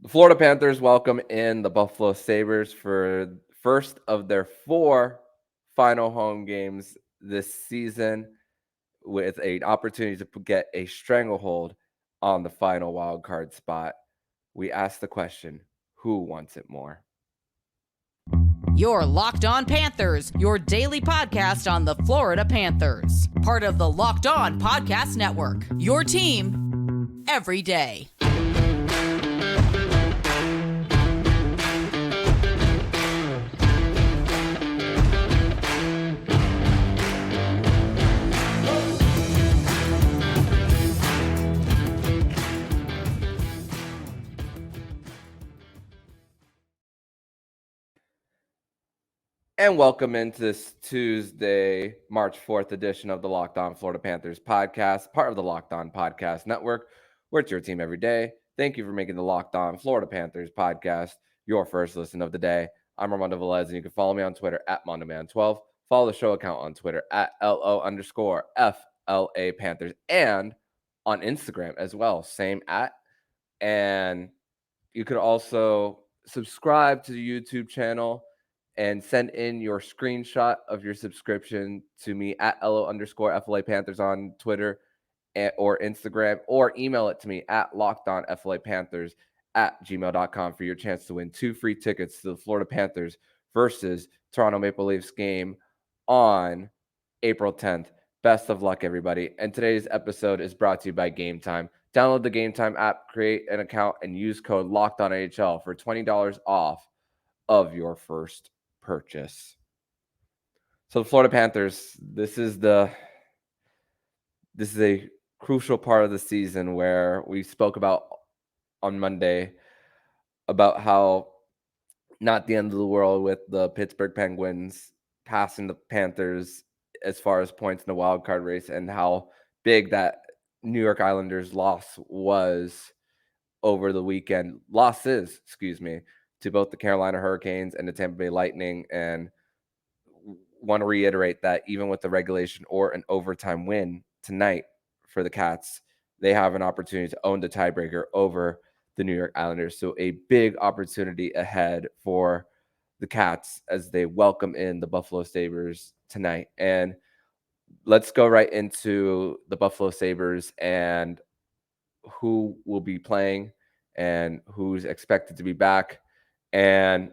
The Florida Panthers welcome in the Buffalo Sabres for first of their 4 final home games this season with an opportunity to get a stranglehold on the final wild card spot. We ask the question, who wants it more? You're Locked On Panthers, your daily podcast on the Florida Panthers. Part of the Locked On Podcast Network, your team every day. And welcome into this Tuesday, March 4th edition of the Locked On Florida Panthers podcast, part of the Locked On Podcast Network, where it's your team every day. Thank you for making the Locked On Florida Panthers podcast your first listen of the day. I'm Armando Velez, and you can follow me on Twitter at MondoMan12. Follow the show account on Twitter at LO_FLA Panthers, and on Instagram as well, same at. And you could also subscribe to the YouTube channel and send in your screenshot of your subscription to me at LO_FLA Panthers on Twitter or Instagram, or email it to me at lockedonflapanthers@gmail.com for your chance to win 2 free tickets to the Florida Panthers versus Toronto Maple Leafs game on April 10th. Best of luck, everybody. And today's episode is brought to you by Game Time. Download the Game Time app, create an account, and use code LOCKEDONAHL for $20 off of your first purchase. So the Florida Panthers, this is a crucial part of the season where we spoke about on Monday about how not the end of the world with the Pittsburgh Penguins passing the Panthers as far as points in the wild card race, and how big that New York Islanders loss was over the weekend. Losses, to both the Carolina Hurricanes and the Tampa Bay Lightning. And want to reiterate that even with the regulation or an overtime win tonight for the Cats, they have an opportunity to own the tiebreaker over the New York Islanders. So a big opportunity ahead for the Cats as they welcome in the Buffalo Sabres tonight. And let's go right into the Buffalo Sabres and who will be playing and who's expected to be back. And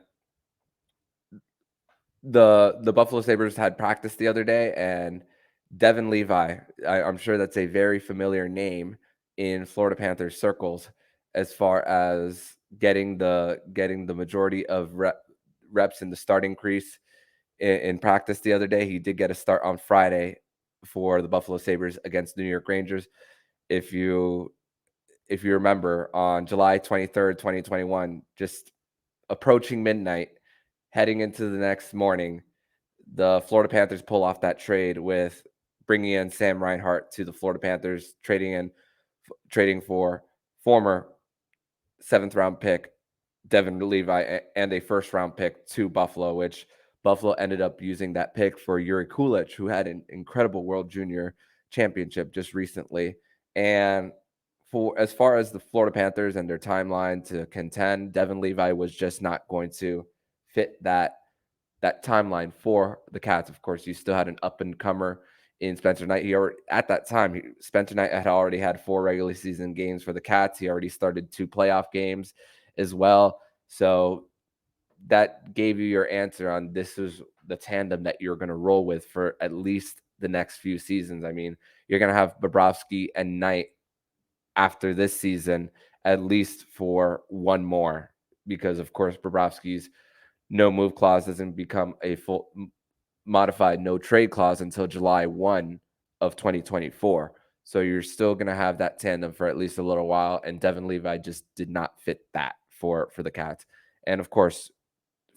the Buffalo Sabres had practice the other day, and Devin Levi, I'm sure that's a very familiar name in Florida Panthers circles as far as getting the majority of reps in the starting crease in practice the other day. He did get a start on Friday for the Buffalo Sabres against the New York Rangers. If you remember, on July 23rd, 2021, just approaching midnight, heading into the next morning, the Florida Panthers pull off that trade with bringing in Sam Reinhart to the Florida Panthers, trading for former 7th-round pick Devin Levi and a first-round pick to Buffalo, which Buffalo ended up using that pick for Yuri Kulich, who had an incredible World Junior Championship just recently. And for as far as the Florida Panthers and their timeline to contend, Devin Levi was just not going to fit that timeline for the Cats. Of course, you still had an up-and-comer in Spencer Knight. At that time, Spencer Knight had already had 4 regular season games for the Cats. He already started 2 playoff games as well. So that gave you your answer on this is the tandem that you're going to roll with for at least the next few seasons. I mean, you're going to have Bobrovsky and Knight after this season, at least for one more, because of course Bobrovsky's no move clause doesn't become a full modified no trade clause until July 1 of 2024. So you're still going to have that tandem for at least a little while. And Devin Levi just did not fit that for the Cats. And of course,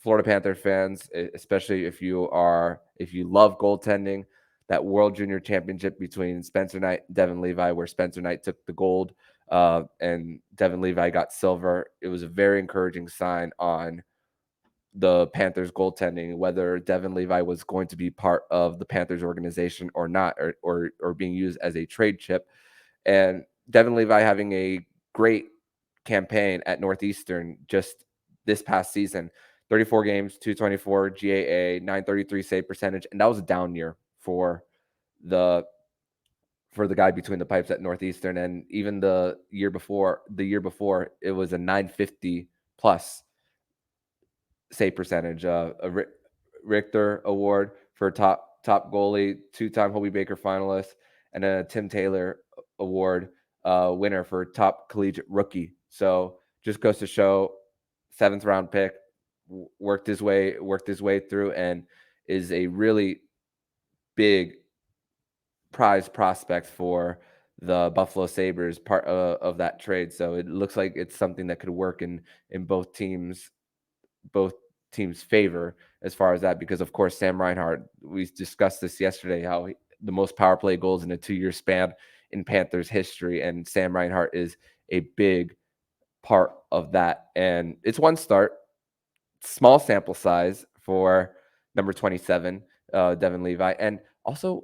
Florida Panther fans, especially if you love goaltending, that World Junior Championship between Spencer Knight and Devin Levi, where Spencer Knight took the gold and Devin Levi got silver, it was a very encouraging sign on the Panthers goaltending, whether Devin Levi was going to be part of the Panthers organization or not, or being used as a trade chip. And Devin Levi having a great campaign at Northeastern just this past season. 34 games, 224 GAA, 933 save percentage, and that was a down year for the guy between the pipes at Northeastern. And even the year before, it was a 950 plus save percentage. A Richter Award for top goalie, 2-time Hobie Baker finalist, and a Tim Taylor Award winner for top collegiate rookie. So just goes to show, 7th round pick, worked his way through, and is a really big prize prospect for the Buffalo Sabres, part of that trade. So it looks like it's something that could work in both teams' favor as far as that, because of course Sam Reinhart, we discussed this yesterday, how the most power play goals in a 2-year span in Panthers history, and Sam Reinhart is a big part of that. And it's one start, small sample size for number 27, Devin Levi. And also,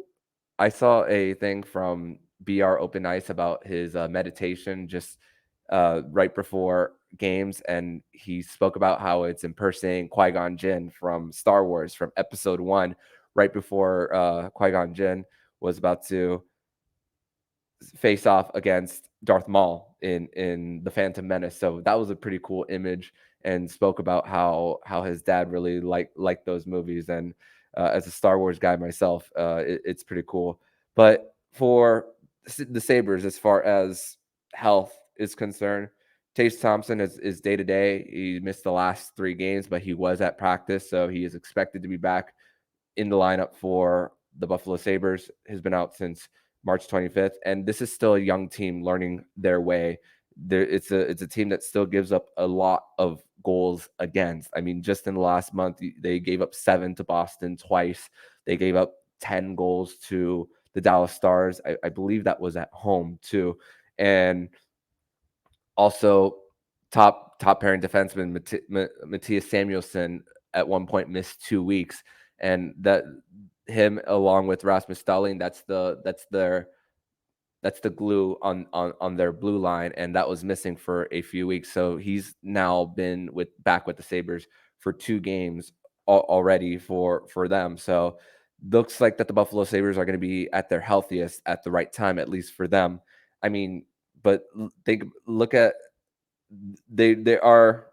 I saw a thing from BR Open Ice about his meditation just right before games, and he spoke about how it's impersonating Qui-Gon Jinn from Star Wars, from Episode 1, right before Qui-Gon Jinn was about to face off against Darth Maul in The Phantom Menace. So that was a pretty cool image, and spoke about how his dad really liked those movies. And as a Star Wars guy myself, it's pretty cool. But for the Sabres, as far as health is concerned, Tage Thompson is day to day. He missed the last 3 games, but he was at practice, so he is expected to be back in the lineup for the Buffalo Sabres. Has been out since March 25th, and this is still a young team learning their way. It's a team that still gives up a lot of goals against. I mean, just in the last month, they gave up 7 to Boston twice. They gave up 10 goals to the Dallas Stars. I believe that was at home too. And also, top pairing defenseman Matthias Samuelsson at one point missed 2 weeks, and that him along with Rasmus Dahlin, that's the glue on their blue line, and that was missing for a few weeks. So he's now been back with the Sabres for 2 games already for them. So looks like that the Buffalo Sabres are going to be at their healthiest at the right time, at least for them. I mean, but look at they are.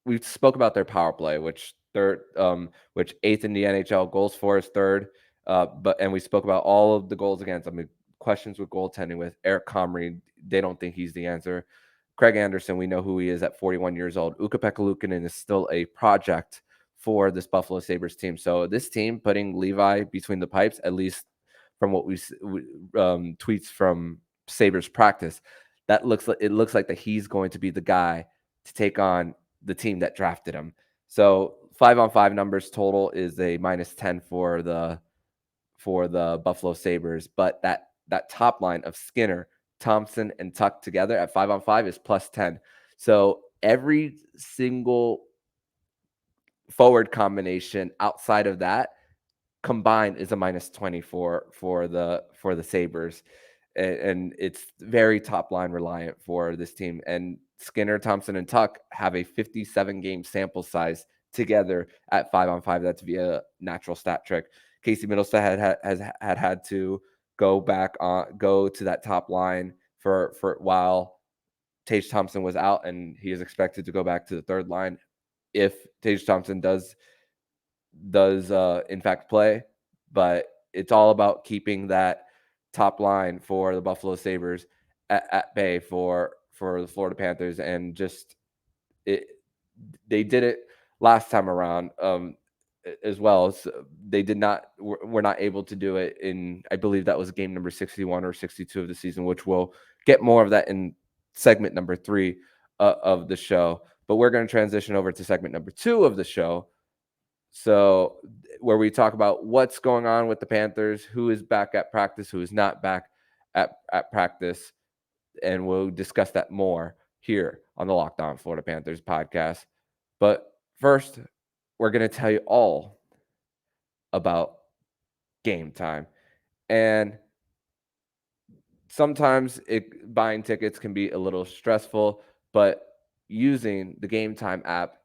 We spoke about their power play, which which 8th in the NHL, goals for is 3rd. And we spoke about all of the goals against. I mean, questions with goaltending with Eric Comrie. They don't think he's the answer. Craig Anderson, we know who he is at 41 years old. Ukko-Pekka Luukkonen is still a project for this Buffalo Sabres team. So this team putting Levi between the pipes, at least from what we tweets from Sabres practice, it looks like that he's going to be the guy to take on the team that drafted him. So 5-on-5 numbers total is a -10 for the Buffalo Sabres, but that top line of Skinner, Thompson, and Tuck together at 5-on-5 is +10. So every single forward combination outside of that combined is a -20 for the Sabres. And it's very top line reliant for this team. And Skinner, Thompson, and Tuck have a 57 game sample size together at 5-on-5. That's via natural stat trick. Casey Middlestat has had to go to that top line for while Tage Thompson was out, and he is expected to go back to the 3rd line if Tage Thompson does in fact play. But it's all about keeping that top line for the Buffalo Sabres at bay for the Florida Panthers. And just they did it last time around as well. So they were not able to do it in, I believe that was game number 61 or 62 of the season, which we'll get more of that in segment number 3 of the show. But we're going to transition over to segment number 2 of the show, so where we talk about what's going on with the Panthers, who is back at practice, who is not back at practice, and we'll discuss that more here on the Locked On Florida Panthers podcast. But first, we're going to tell you all about Game Time. And sometimes buying tickets can be a little stressful, but using the Game Time app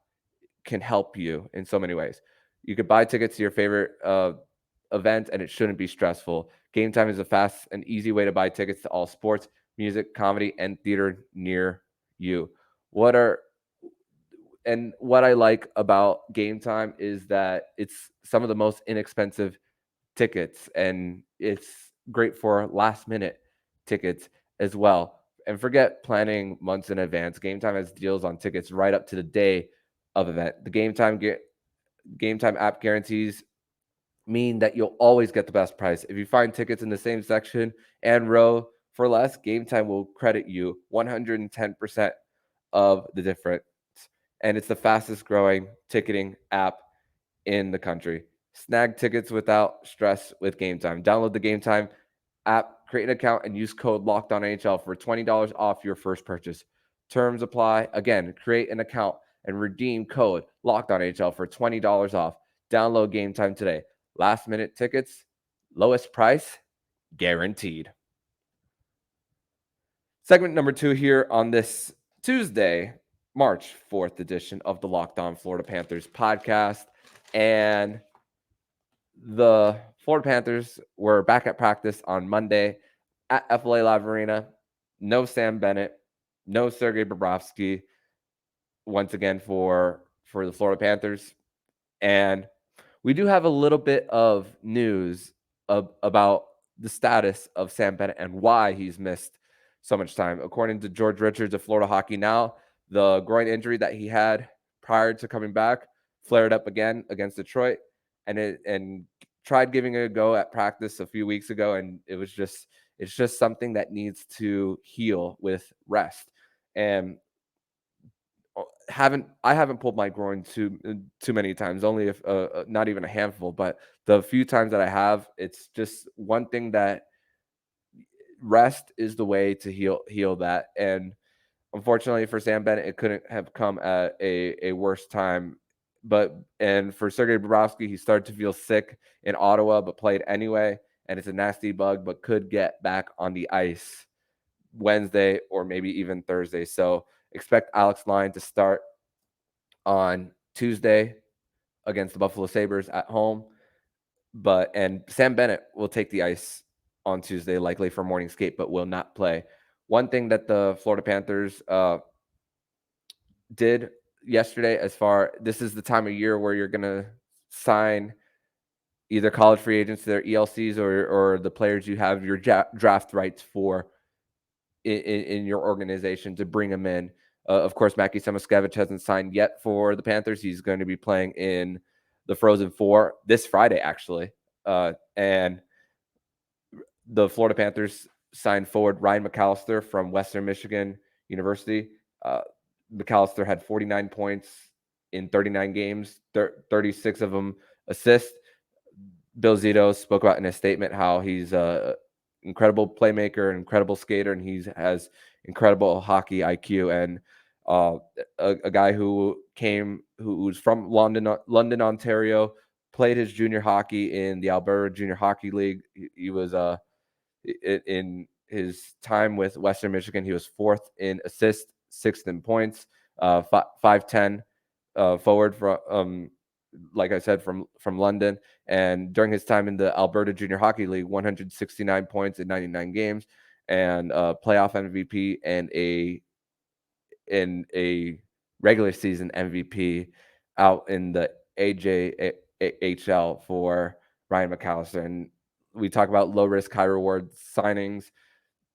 can help you in so many ways. You could buy tickets to your favorite event, and it shouldn't be stressful. Game Time is a fast and easy way to buy tickets to all sports, music, comedy, and theater near you. What are what I like about Game Time is that it's some of the most inexpensive tickets, and it's great for last minute tickets as well. And forget planning months in advance. Game Time has deals on tickets right up to the day of event. The Game Time app guarantees mean that you'll always get the best price. If you find tickets in the same section and row for less, Game Time will credit you 110% of the difference. And it's the fastest growing ticketing app in the country. Snag tickets without stress with Game Time. Download the Game Time app, create an account, and use code LOCKEDONNHL for $20 off your first purchase. Terms apply. Again, create an account and redeem code LOCKEDONNHL for $20 off. Download Game Time today. Last minute tickets, lowest price, guaranteed. Segment number 2 here on this Tuesday, March 4th edition of the Locked On Florida Panthers podcast. And the Florida Panthers were back at practice on Monday at FLA Live Arena. No Sam Bennett, no Sergei Bobrovsky once again for the Florida Panthers. And we do have a little bit of news about the status of Sam Bennett and why he's missed so much time. According to George Richards of Florida Hockey Now, the groin injury that he had prior to coming back flared up again against Detroit, and tried giving it a go at practice a few weeks ago, and it's just something that needs to heal with rest. And I haven't pulled my groin too many times, only if not even a handful, but the few times that I have, it's just one thing that rest is the way to heal that. And unfortunately for Sam Bennett, it couldn't have come at a worse time. And for Sergei Bobrovsky, he started to feel sick in Ottawa, but played anyway. And it's a nasty bug, but could get back on the ice Wednesday or maybe even Thursday. So expect Alex Lyon to start on Tuesday against the Buffalo Sabres at home. And Sam Bennett will take the ice on Tuesday, likely for morning skate, but will not play. One thing that the Florida Panthers did yesterday, this is the time of year where you're going to sign either college free agents to their ELCs or the players you have your draft rights for in your organization to bring them in. Of course, Mackie Samoskevich hasn't signed yet for the Panthers. He's going to be playing in the Frozen Four this Friday, actually. And the Florida Panthers signed forward Ryan McAllister from Western Michigan University. McAllister had 49 points in 39 games, 36 of them assists. Bill Zito spoke about in a statement how he's a incredible playmaker, incredible skater, and he has incredible hockey IQ. And a guy who's from London, Ontario, played his junior hockey in the Alberta Junior Hockey League. He was in his time with Western Michigan, he was 4th in assists, 6th in points, 5'10" forward from like I said, from London. And during his time in the Alberta Junior Hockey League, 169 points in 99 games, and playoff MVP and a regular season MVP out in the AJHL for Ryan McAllister. And we talk about low risk, high reward signings.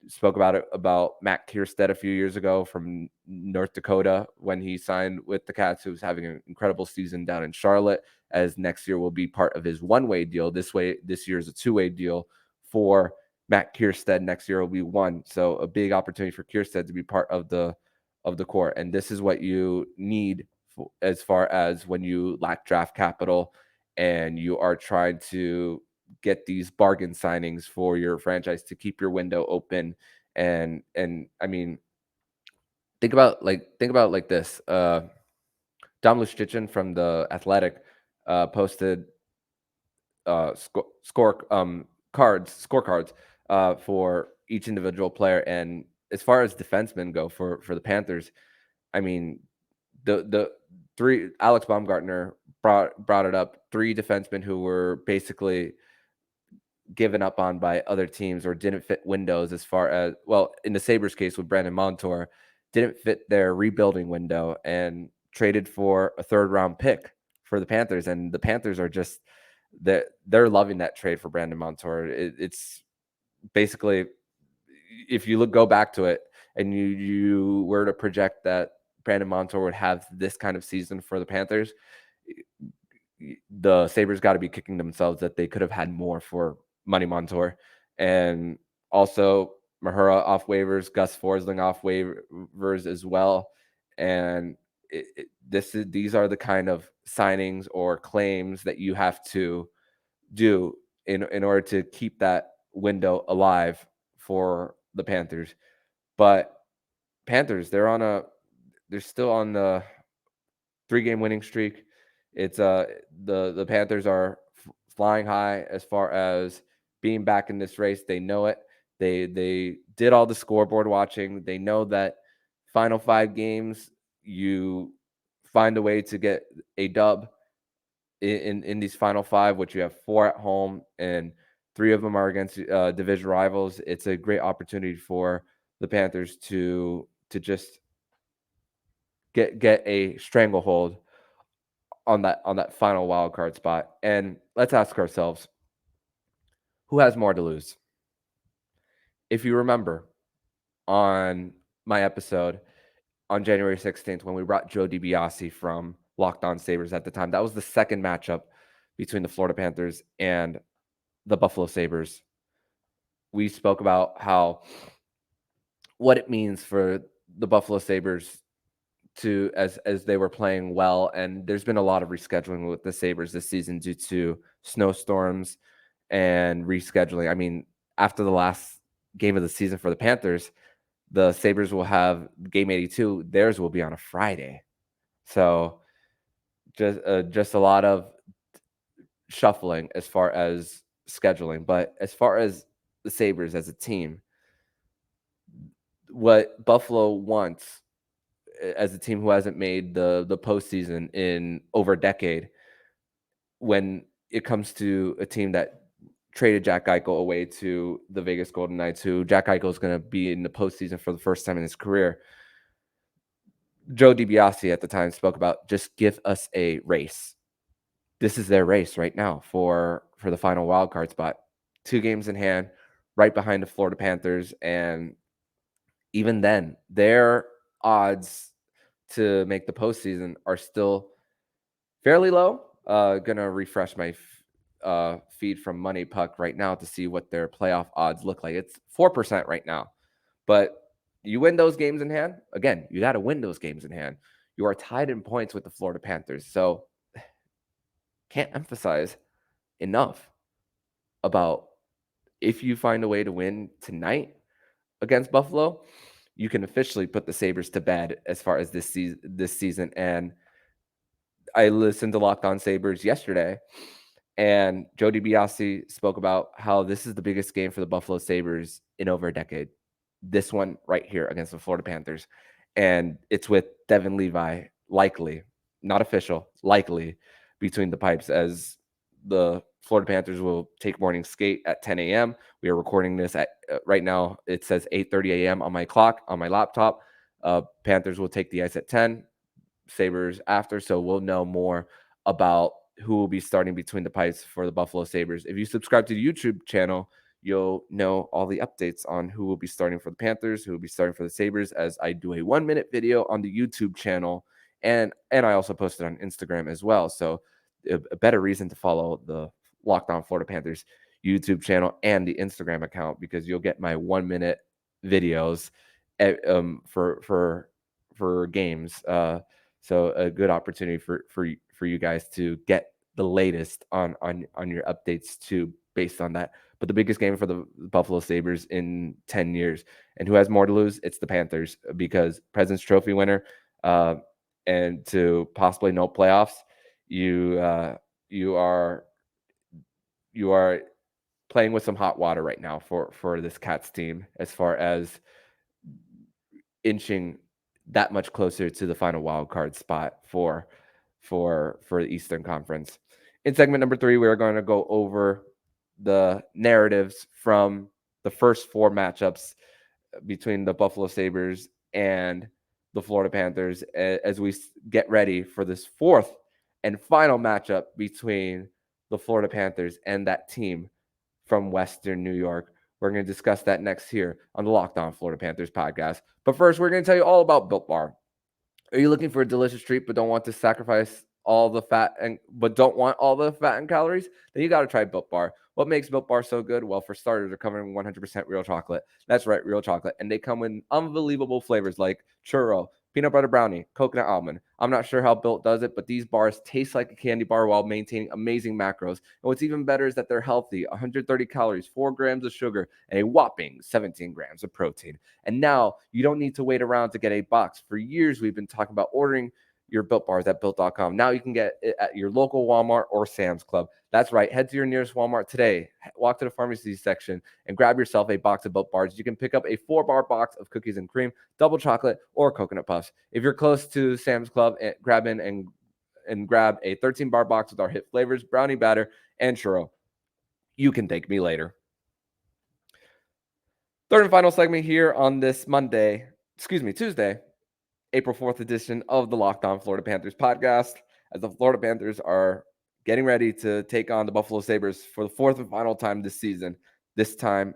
Spoke about Matt Kierstead a few years ago from North Dakota when he signed with the Cats, who was having an incredible season down in Charlotte, as next year will be part of his one-way deal. This year is a two-way deal for Matt Kierstead. Next year will be one. So a big opportunity for Kierstead to be part of the core. And this is what you need as far as when you lack draft capital and you are trying to get these bargain signings for your franchise to keep your window open. And I mean, think about like this. Dom Luszczyszyn from the Athletic posted scorecards for each individual player. And as far as defensemen go for the Panthers, I mean, the three Alex Baumgartner brought it up. Three defensemen who were basically given up on by other teams or didn't fit windows as far as, well, in the Sabres case with Brandon Montour, didn't fit their rebuilding window and traded for a third round pick for the Panthers. And the Panthers are just, they're loving that trade for Brandon Montour. It's basically, if you go back to it and you were to project that Brandon Montour would have this kind of season for the Panthers, the Sabres got to be kicking themselves that they could have had more for Money Montour. And also Mahura off waivers, Gus Forsling off waivers as well. And these are the kind of signings or claims that you have to do in order to keep that window alive for the Panthers. But Panthers, they're still on the 3-game winning streak. It's the Panthers are flying high as far as being back in this race. They know it. They did all the scoreboard watching. They know that final 5 games you find a way to get a dub in these final 5, which you have 4 at home and 3 of them are against division rivals. It's a great opportunity for the Panthers to just get a stranglehold on that final wild card spot. And let's ask ourselves, who has more to lose? If you remember on my episode on January 16th, when we brought Joe DiBiase from Locked On Sabres at the time, that was the second matchup between the Florida Panthers and the Buffalo Sabres. We spoke about what it means for the Buffalo Sabres to as they were playing well, and there's been a lot of rescheduling with the Sabres this season due to snowstorms and rescheduling. I mean, after the last game of the season for the Panthers, the Sabres will have game 82. Theirs will be on a Friday, so just a lot of shuffling as far as scheduling. But as far as the Sabres as a team, what Buffalo wants as a team who hasn't made the postseason in over a decade, when it comes to a team that traded Jack Eichel away to the Vegas Golden Knights, who Jack Eichel is going to be in the postseason for the first time in his career. Joe DiBiase at the time spoke about, just give us a race. This is their race right now for the final wild card spot. 2 games in hand, right behind the Florida Panthers, and even then, their odds to make the postseason are still fairly low. Gonna refresh my feed from Money Puck right now to see what their playoff odds look like. It's 4% right now. But you win those games in hand, again, you got to win those games in hand. You are tied in points with the Florida Panthers. So can't emphasize enough about, if you find a way to win tonight against Buffalo, you can officially put the Sabres to bed as far as this season. And I listened to Locked On Sabres yesterday, and Joe DiBiase spoke about how this is the biggest game for the Buffalo Sabres in over a decade. This one right here against the Florida Panthers. And it's with Devin Levi, likely, not official, likely, between the pipes, as the Florida Panthers will take morning skate at 10 a.m. We are recording this at right now. It says 8:30 a.m. on my clock, on my laptop. Panthers will take the ice at 10. Sabres after, so we'll know more about who will be starting between the pipes for the Buffalo Sabres. If you subscribe to the YouTube channel, you'll know all the updates on who will be starting for the Panthers, who will be starting for the Sabres, as I do a 1-minute video on the YouTube channel, and I also post it on Instagram as well. So a better reason to follow the Locked On Florida Panthers YouTube channel and the Instagram account, because you'll get my 1-minute videos for games. So a good opportunity for you guys to get the latest on your updates too, based on that. But the biggest game for the Buffalo Sabres in 10 years, and who has more to lose? It's the Panthers, because President's Trophy winner, and to possibly no playoffs, you are playing with some hot water right now for this Cats team, as far as inching that much closer to the final wild card spot for the Eastern Conference. In segment number 3, we are going to go over the narratives from the first 4 matchups between the Buffalo Sabres and the Florida Panthers as we get ready for this 4th and final matchup between the Florida Panthers and that team from Western New York. We're going to discuss that next here on the Locked On Florida Panthers podcast. But first, we're going to tell you all about Built Bar. Are you looking for a delicious treat but don't want to sacrifice all the fat and calories? Then you got to try Built Bar. What makes Built Bar so good? Well, for starters, they're covered in 100% real chocolate. That's right, real chocolate. And they come in unbelievable flavors like churro, peanut butter brownie, coconut almond. I'm not sure how Built does it, but these bars taste like a candy bar while maintaining amazing macros. And what's even better is that they're healthy: 130 calories, 4 grams of sugar, and a whopping 17 grams of protein. And now you don't need to wait around to get a box. For years, we've been talking about ordering your Built Bars at Built.com. Now you can get it at your local Walmart or Sam's Club. That's right. Head to your nearest Walmart today. Walk to the pharmacy section and grab yourself a box of Built Bars. You can pick up a 4-bar box of cookies and cream, double chocolate, or coconut puffs. If you're close to Sam's Club, grab a 13-bar box with our hit flavors, brownie batter, and churro. You can thank me later. Third and final segment here on this Tuesday, April 4th edition of the Locked On Florida Panthers podcast, as the Florida Panthers are getting ready to take on the Buffalo Sabres for the 4th and final time this season, this time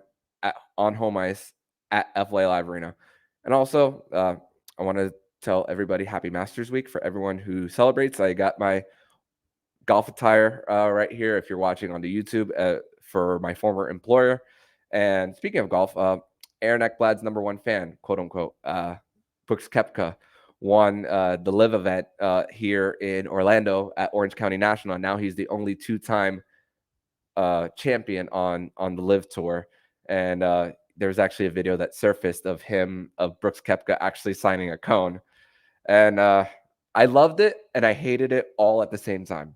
on home ice at FLA Live Arena. And also, I want to tell everybody happy Masters Week for everyone who celebrates. I got my golf attire right here if you're watching on the YouTube for my former employer. And speaking of golf, Aaron Ekblad's #1 fan, quote unquote, Brooks Koepka, won the Live event here in Orlando at Orange County National. And now he's the only 2-time champion on the Live Tour. And there was actually a video that surfaced of Brooks Koepka actually signing a cone. And I loved it and I hated it all at the same time.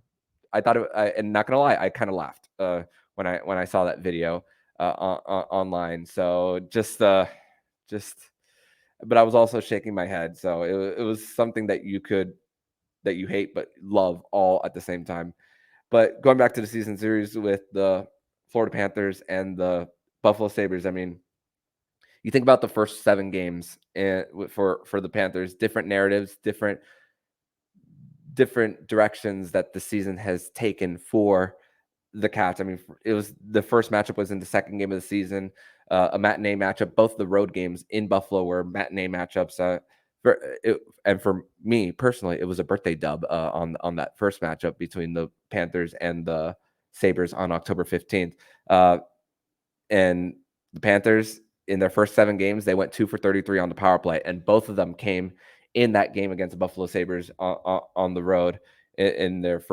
I thought and not gonna lie, I kind of laughed when I saw that video online. So but I was also shaking my head. So it was something that you hate but love all at the same time. But going back to the season series with the Florida Panthers and the Buffalo Sabres, I mean, you think about the first 7 games for the Panthers, different narratives, different directions that the season has taken for the Cats. I mean, it was the first matchup was in the second game of the season, a matinee matchup. Both the road games in Buffalo were matinee matchups. And for me personally, it was a birthday dub on that first matchup between the Panthers and the Sabres on October 15th. And the Panthers, in their first 7 games, they went 2 for 33 on the power play, and both of them came in that game against the Buffalo Sabres on the road in their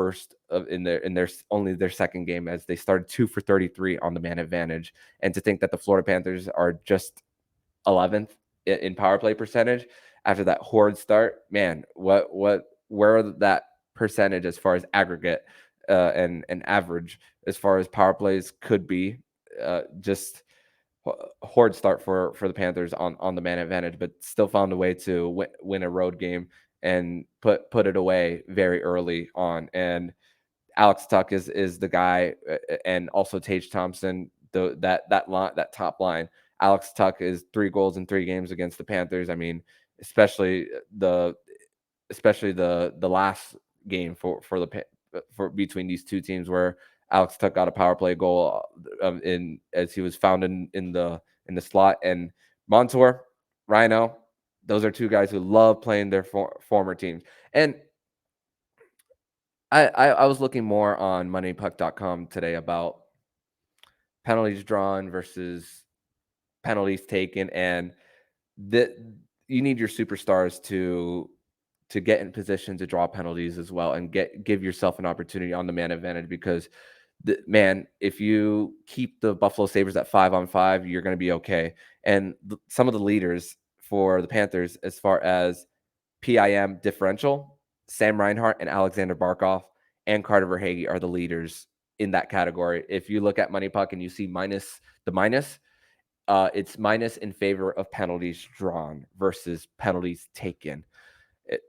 only their second game, as they started 2 for 33 on the man advantage. And to think that the Florida Panthers are just 11th in power play percentage after that horrid start, man, where that percentage as far as aggregate and average as far as power plays could be, just horrid start for the Panthers on the man advantage, but still found a way to win a road game and put it away very early on. And Alex Tuch is the guy, and also Tage Thompson, that top line. Alex Tuch is 3 goals in 3 games against the Panthers. I mean, especially the last game for between these two teams, where Alex Tuch got a power play goal as he was found in the slot. And Montour, Rhino, those are 2 guys who love playing their former teams. And I was looking more on moneypuck.com today about penalties drawn versus penalties taken, and you need your superstars to get in position to draw penalties as well, and give yourself an opportunity on the man advantage, because if you keep the Buffalo Sabres at 5-on-5, you're going to be okay. And some of the leaders for the Panthers as far as PIM differential, Sam Reinhart and Alexander Barkov and Carter Verhaeghe are the leaders in that category. If you look at Money Puck and you see the minus, It's minus in favor of penalties drawn versus penalties taken.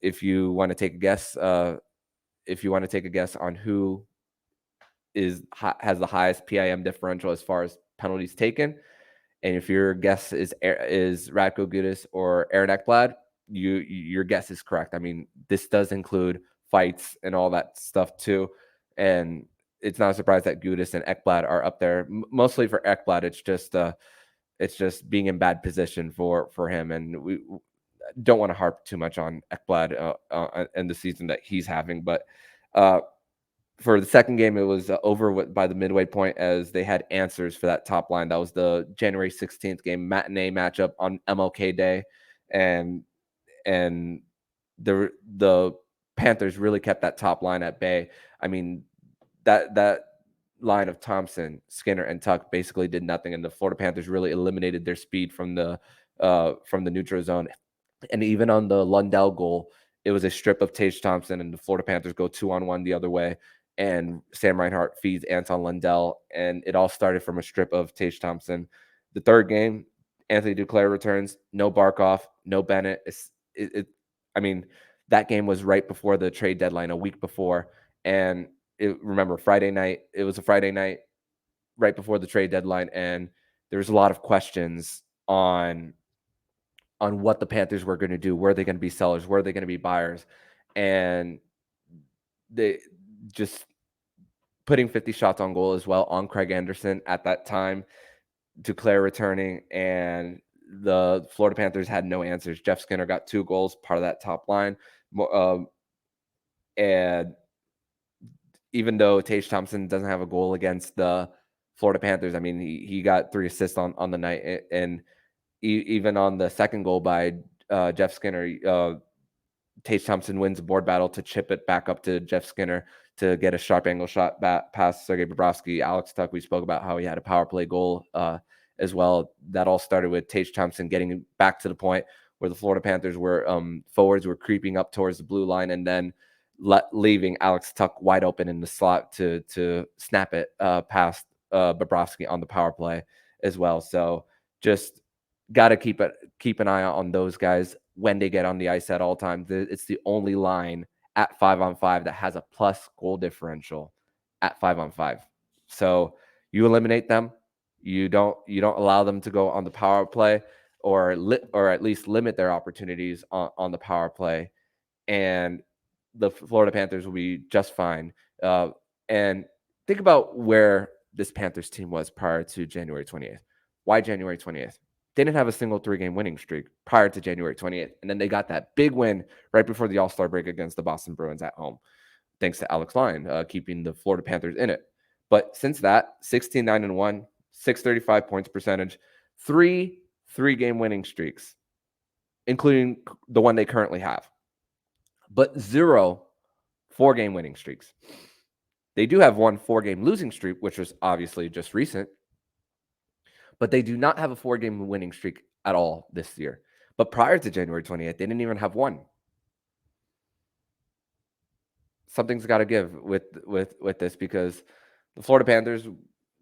If you want to take a guess, on who has the highest PIM differential as far as penalties taken, and if your guess is Radko Gudas or Aaron Ekblad, your guess is correct. I mean, this does include fights and all that stuff too, and it's not a surprise that Gudas and Ekblad are up there. Mostly for Ekblad, it's just being in bad position for him, and we don't want to harp too much on Ekblad and the season that he's having, but for the second game, it was over by the midway point as they had answers for that top line. That was the January 16th game, matinee matchup on MLK Day, and the Panthers really kept that top line at bay. I mean, that line of Thompson, Skinner, and Tuck basically did nothing, and the Florida Panthers really eliminated their speed from the neutral zone. And even on the Lundell goal, it was a strip of Tage Thompson, and the Florida Panthers go 2-on-1 the other way, and Sam Reinhart feeds Anton Lundell, and it all started from a strip of Tage Thompson. The third game, Anthony Duclair returns, no Barkov, no Bennett. I mean, that game was right before the trade deadline, a week before, and remember Friday night. It was a Friday night right before the trade deadline, and there was a lot of questions on what the Panthers were going to do. Were they going to be sellers? Were they going to be buyers? And they just putting 50 shots on goal as well on Craig Anderson at that time, Duclair returning, and the Florida Panthers had no answers. Jeff Skinner got 2 goals, part of that top line. And even though Tage Thompson doesn't have a goal against the Florida Panthers, I mean, he got 3 assists on the night, and even on the second goal by Jeff Skinner, Tage Thompson wins a board battle to chip it back up to Jeff Skinner to get a sharp angle shot back past Sergei Bobrovsky. Alex Tuck, we spoke about how he had a power play goal as well. That all started with Tage Thompson getting back to the point where the Florida Panthers were forwards were creeping up towards the blue line, and then leaving Alex Tuck wide open in the slot to snap it past Bobrovsky on the power play as well. So just got to keep an eye on those guys when they get on the ice at all times. It's the only line at 5-on-5 that has a plus goal differential at 5-on-5. So you eliminate them. You don't allow them to go on the power play, or at least limit their opportunities on the power play, and the Florida Panthers will be just fine. And think about where this Panthers team was prior to January 20th. Why January 20th? They didn't have a single 3-game winning streak prior to January 20th. And then they got that big win right before the All-Star break against the Boston Bruins at home, thanks to Alex Lyon keeping the Florida Panthers in it. But since that, 16-9-1, 635 points percentage, 3-game winning streaks, including the one they currently have, but 0 4-game winning streaks. They do have 1 4-game losing streak, which was obviously just recent, but they do not have a 4-game winning streak at all this year. But prior to January 28th, they didn't even have 1. Something's got to give with this, because the Florida Panthers,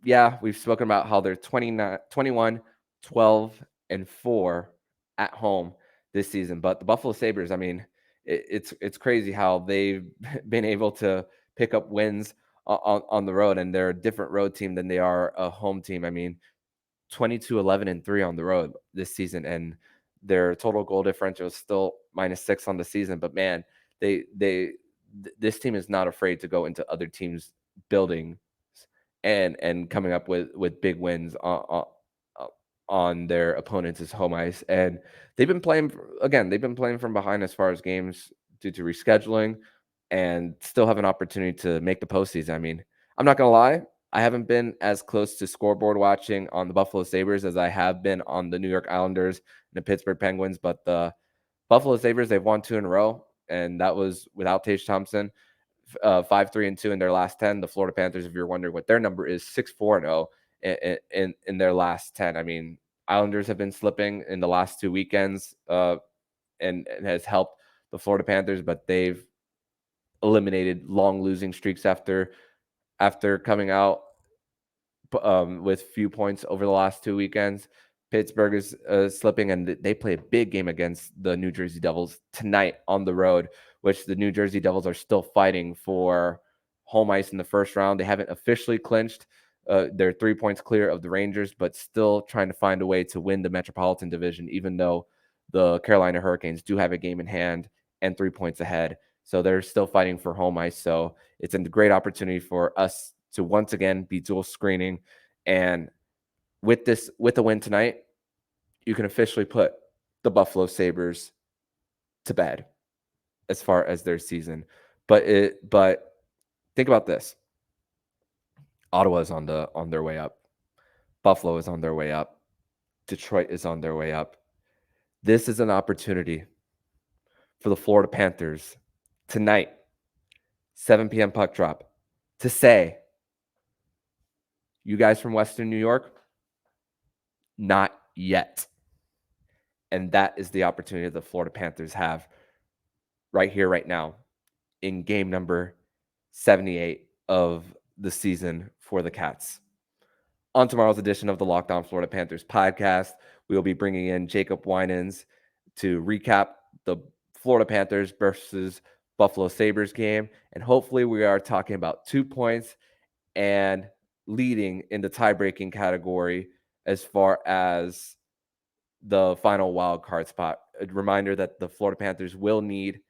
yeah, we've spoken about how they're 21, 12, and 4 at home this season. But the Buffalo Sabres, I mean, it's crazy how they've been able to pick up wins on the road, and they're a different road team than they are a home team. I mean, 22, 11, and 3 on the road this season, and their total goal differential is still -6 on the season. But man, this team is not afraid to go into other teams' buildings and coming up with big wins on their opponents' home ice. And they've been playing from behind as far as games due to rescheduling, and still have an opportunity to make the postseason. I mean, I'm not gonna lie, I haven't been as close to scoreboard watching on the Buffalo Sabres as I have been on the New York Islanders and the Pittsburgh Penguins, but the Buffalo Sabres, they've won 2 in a row, and that was without Tage Thompson. 5-3-2 in their last 10. The Florida Panthers, if you're wondering what their number is, 6-4-0 in their last 10. I mean, Islanders have been slipping in the last 2 weekends, and has helped the Florida Panthers, but they've eliminated long losing streaks after coming out with few points over the last 2 weekends. Pittsburgh is slipping, and they play a big game against the New Jersey Devils tonight on the road, which the New Jersey Devils are still fighting for home ice in the first round. They haven't officially clinched. They're 3 points clear of the Rangers, but still trying to find a way to win the Metropolitan Division, even though the Carolina Hurricanes do have a game in hand and 3 points ahead. So they're still fighting for home ice. So it's a great opportunity for us to once again be dual screening. And with a win tonight, you can officially put the Buffalo Sabres to bed as far as their season. But think about this. Ottawa is on their way up. Buffalo is on their way up. Detroit is on their way up. This is an opportunity for the Florida Panthers tonight, 7 p.m. puck drop, to say, you guys from Western New York, not yet. And that is the opportunity the Florida Panthers have right here, right now, in game number 78 of the season for the Cats. On tomorrow's edition of the Locked On Florida Panthers podcast, we will be bringing in Jacob Winans to recap the Florida Panthers versus Buffalo Sabres game. And hopefully we are talking about 2 points and leading in the tie-breaking category as far as the final wild card spot. A reminder that the Florida Panthers will need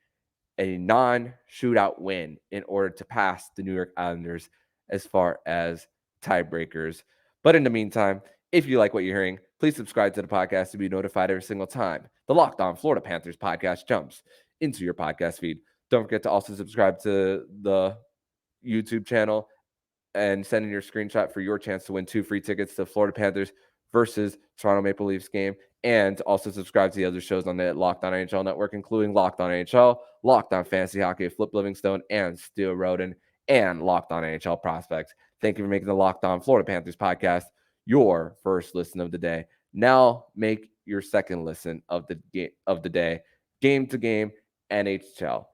a non-shootout win in order to pass the New York Islanders as far as tiebreakers. But in the meantime, if you like what you're hearing, please subscribe to the podcast to be notified every single time the Locked On Florida Panthers podcast jumps into your podcast feed. Don't forget to also subscribe to the YouTube channel and send in your screenshot for your chance to win 2 free tickets to Florida Panthers versus Toronto Maple Leafs game. And also subscribe to the other shows on the Locked On NHL Network, including Locked On NHL, Locked On Fantasy Hockey with Flip Livingstone and Steele Roden, and Locked On NHL Prospects. Thank you for making the Locked On Florida Panthers podcast your first listen of the day. Now make your second listen of the day, game to game NHL.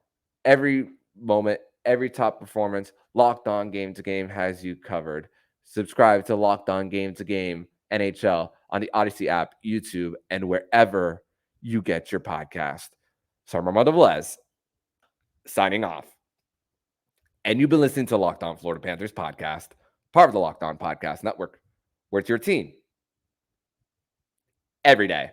Every moment, every top performance, Locked On Game to Game has you covered. Subscribe to Locked On Game to Game NHL on the Odyssey app, YouTube, and wherever you get your podcast. So I'm Armando Velez, signing off. And you've been listening to Locked On Florida Panthers podcast, part of the Locked On Podcast Network, where it's your team every day.